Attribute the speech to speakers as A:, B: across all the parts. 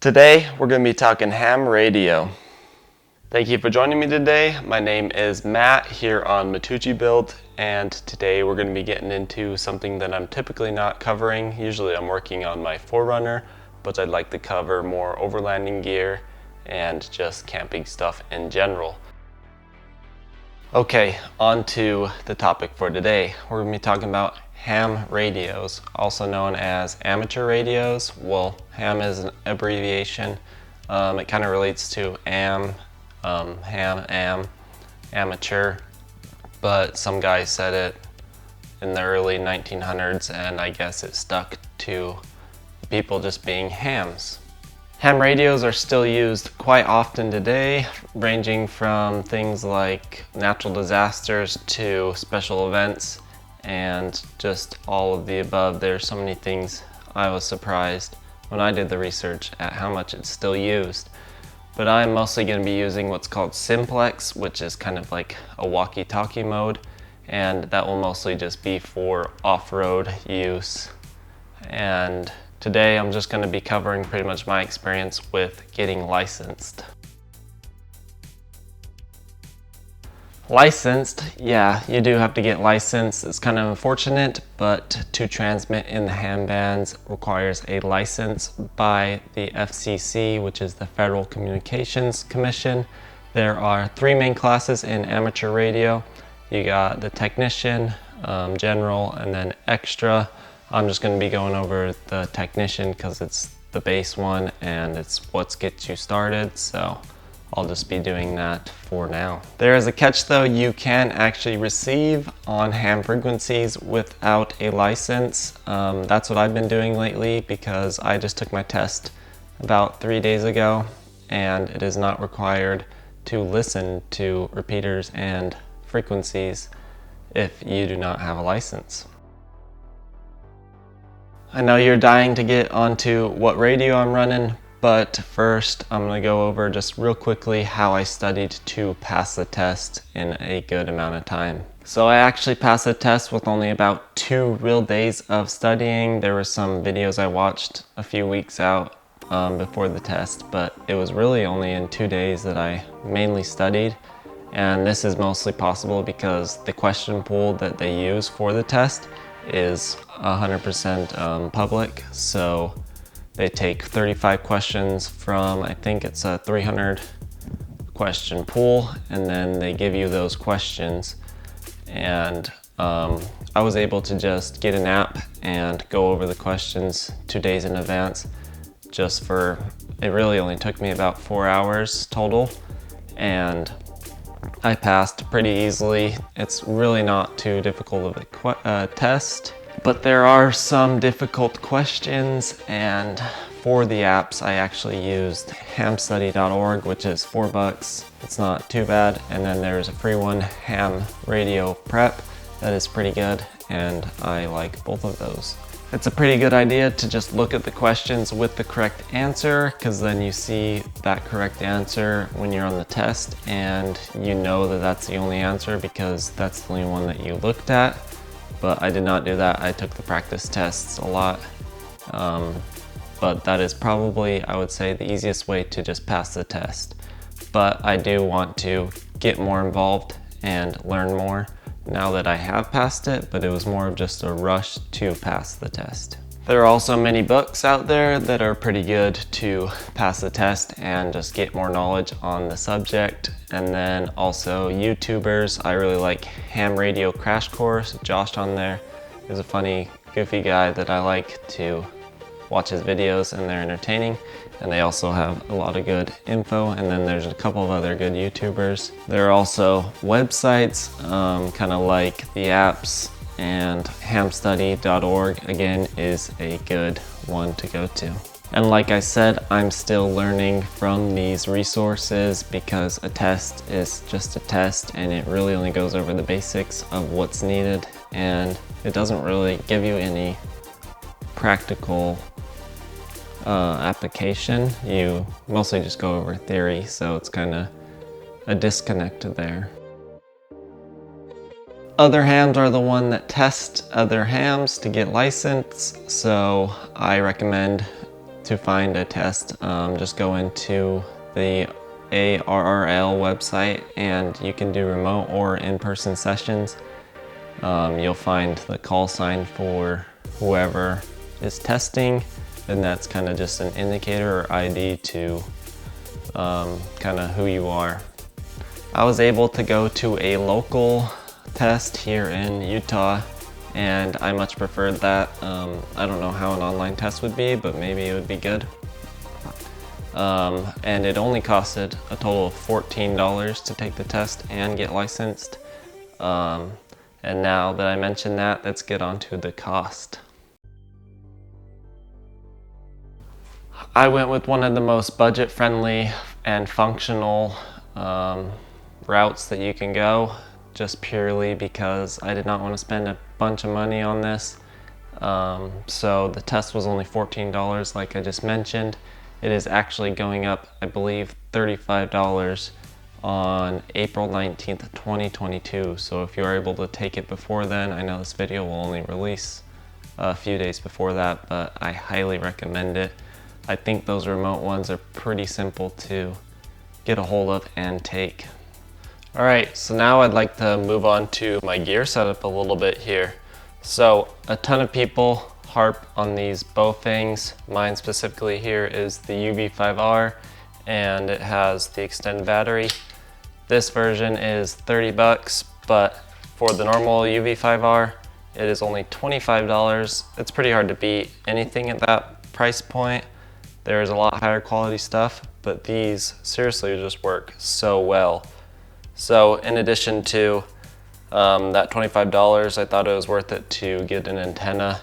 A: Today, we're going to be talking ham radio. Thank you for joining me today. My name is Matt here on Matucci Build, and today we're going to be getting into something that I'm typically not covering. Usually I'm working on my 4Runner, but I'd like to cover more overlanding gear and just camping stuff in general. Okay, on to the topic for today. We're going to be talking about ham radios, also known as amateur radios. Well, ham is an abbreviation. It kind of relates to amateur, but some guy said it in the early 1900s, and I guess it stuck to people just being hams. Ham radios are still used quite often today, ranging from things like natural disasters to special events and just all of the above. There's so many things. I was surprised when I did the research at how much it's still used. But I'm mostly going to be using what's called simplex, which is kind of like a walkie-talkie mode, and that will mostly just be for off-road use. And today I'm just going to be covering pretty much my experience with getting licensed. Licensed, yeah, you do have to get licensed. It's kind of unfortunate, but to transmit in the ham bands requires a license by the FCC, which is the Federal Communications Commission. There are three main classes in amateur radio. You got the technician, general, and then extra. I'm just going to be going over the technician because it's the base one and it's what gets you started, so I'll just be doing that for now. There is a catch though. You can actually receive on ham frequencies without a license. That's what I've been doing lately because I just took my test about 3 days ago, and it is not required to listen to repeaters and frequencies if you do not have a license. I know you're dying to get onto what radio I'm running, but first I'm going to go over just real quickly how I studied to pass the test in a good amount of time. So I actually passed the test with only about 2 real days of studying. There were some videos I watched a few weeks out before the test, but it was really only in 2 days that I mainly studied. And this is mostly possible because the question pool that they use for the test is 100% public. So they take 35 questions from, I think it's a 300 question pool, and then they give you those questions. And I was able to just get an app and go over the questions 2 days in advance. It really only took me about 4 hours total, and I passed pretty easily. It's really not too difficult of a test, but there are some difficult questions, and for the apps I actually used hamstudy.org, which is $4. It's not too bad. And then there's a free one, Ham Radio Prep, that is pretty good, and I like both of those. It's a pretty good idea to just look at the questions with the correct answer, because then you see that correct answer when you're on the test and you know that that's the only answer because that's the only one that you looked at. But I did not do that. I took the practice tests a lot. But that is probably, I would say, the easiest way to just pass the test. But I do want to get more involved and learn more now that I have passed it, but it was more of just a rush to pass the test. There are also many books out there that are pretty good to pass the test and just get more knowledge on the subject. And then also YouTubers. I really like Ham Radio Crash Course. Josh on there is a funny, goofy guy that I like to watch his videos, and they're entertaining. And they also have a lot of good info. And then there's a couple of other good YouTubers. There are also websites, kind of like the apps, and hamstudy.org again is a good one to go to. And like I said, I'm still learning from these resources because a test is just a test, and it really only goes over the basics of what's needed, and it doesn't really give you any practical application. You mostly just go over theory, so it's kind of a disconnect there. Other hams are the one that test other hams to get licensed, so I recommend to find a test. Just go into the ARRL website and you can do remote or in-person sessions. You'll find the call sign for whoever is testing, and that's kind of just an indicator or ID to kind of who you are. I was able to go to a local test here in Utah, and I much preferred that. I don't know how an online test would be, but maybe it would be good. And it only costed a total of $14 to take the test and get licensed. And now that I mentioned that, let's get on to the cost. I went with one of the most budget-friendly and functional routes that you can go, just purely because I did not want to spend a bunch of money on this. So the test was only $14, like I just mentioned. It is actually going up, I believe, $35 on April 19th, 2022. So if you're able to take it before then, I know this video will only release a few days before that, but I highly recommend it. I think those remote ones are pretty simple to get a hold of and take. All right, so now I'd like to move on to my gear setup a little bit here. So a ton of people harp on these Baofengs. Mine specifically here is the UV5R, and it has the extended battery. This version is 30 bucks, but for the normal UV5R, it is only $25. It's pretty hard to beat anything at that price point. There's a lot higher quality stuff, but these seriously just work so well. So in addition to that $25, I thought it was worth it to get an antenna.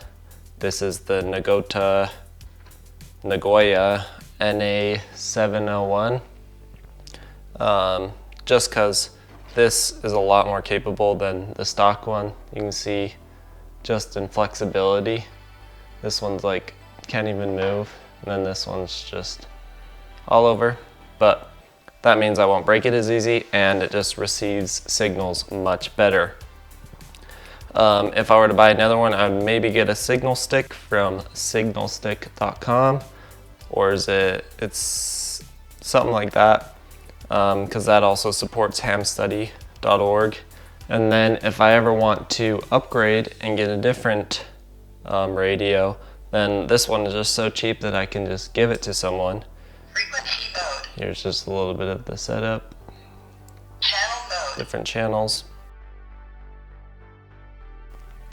A: This is the Nagoya NA701. Just because this is a lot more capable than the stock one. You can see just in flexibility. This one's like, can't even move. And then this one's just all over. But that means I won't break it as easy, and it just receives signals much better. If I were to buy another one, I would maybe get a signal stick from signalstick.com, or it's something like that, because that also supports hamstudy.org. And then if I ever want to upgrade and get a different radio, then this one is just so cheap that I can just give it to someone.
B: Frequency mode.
A: Here's just a little bit of the setup.
B: Channel mode.
A: Different channels.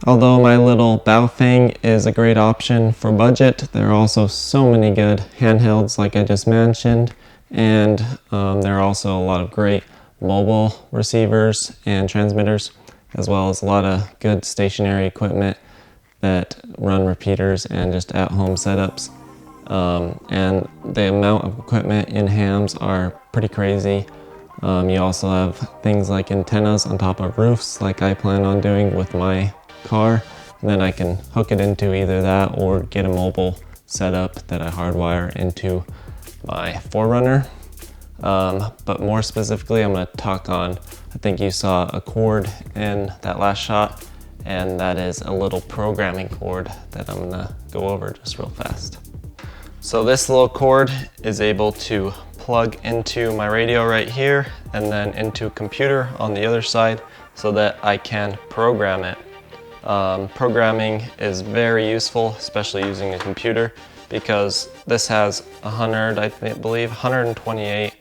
A: Although my little Baofeng is a great option for budget, there are also so many good handhelds like I just mentioned, and there are also a lot of great mobile receivers and transmitters, as well as a lot of good stationary equipment that run repeaters and just at-home setups. And the amount of equipment in hams are pretty crazy. You also have things like antennas on top of roofs, like I plan on doing with my car. And then I can hook it into either that or get a mobile setup that I hardwire into my 4Runner. But more specifically, I'm going to talk on, I think you saw a cord in that last shot, and that is a little programming cord that I'm gonna go over just real fast. So this little cord is able to plug into my radio right here and then into a computer on the other side so that I can program it. Programming is very useful, especially using a computer, because this has 128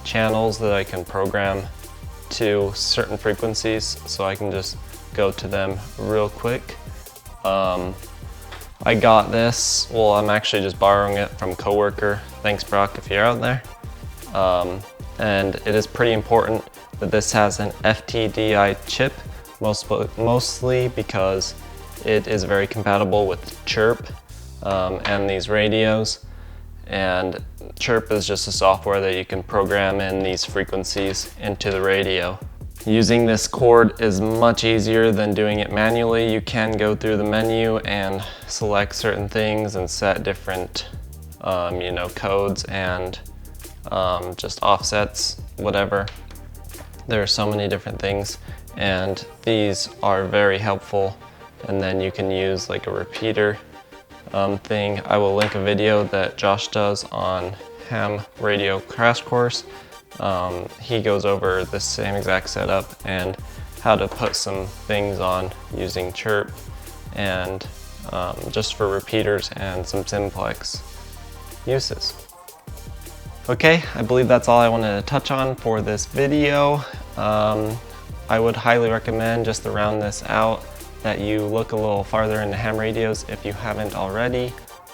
A: channels that I can program to certain frequencies, so I can just go to them real quick. I got this, well, I'm actually just borrowing it from a coworker. Thanks, Brock, if you're out there. And it is pretty important that this has an FTDI chip, mostly because it is very compatible with Chirp and these radios. And Chirp is just a software that you can program in these frequencies into the radio. Using this cord is much easier than doing it manually. You can go through the menu and select certain things and set different codes and just offsets, whatever. There are so many different things, and these are very helpful. And then you can use like a repeater thing, I will link a video that Josh does on ham radio crash course. He goes over the same exact setup and how to put some things on using chirp and just for repeaters and some simplex uses. Okay, I believe that's all I wanted to touch on for this video. I would highly recommend, just to round this out, that you look a little farther into ham radios if you haven't already.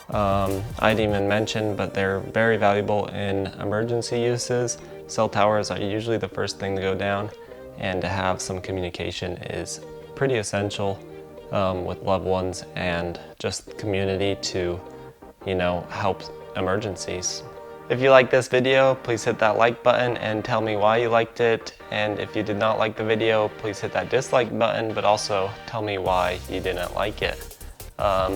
A: I'd even mention, but they're very valuable in emergency uses. Cell towers are usually the first thing to go down, and to have some communication is pretty essential with loved ones and just community to, you know, help emergencies. If you like this video, please hit that like button and tell me why you liked it. And if you did not like the video, please hit that dislike button, but also tell me why you didn't like it.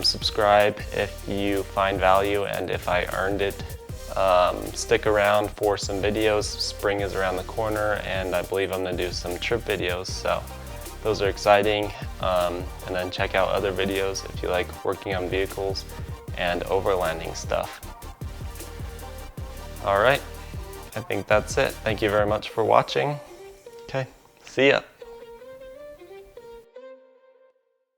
A: Subscribe if you find value and if I earned it. Stick around for some videos. Spring is around the corner and I believe I'm gonna do some trip videos, so those are exciting. And then check out other videos if you like working on vehicles and overlanding stuff. All right, I think that's it. Thank you very much for watching. Okay, see ya.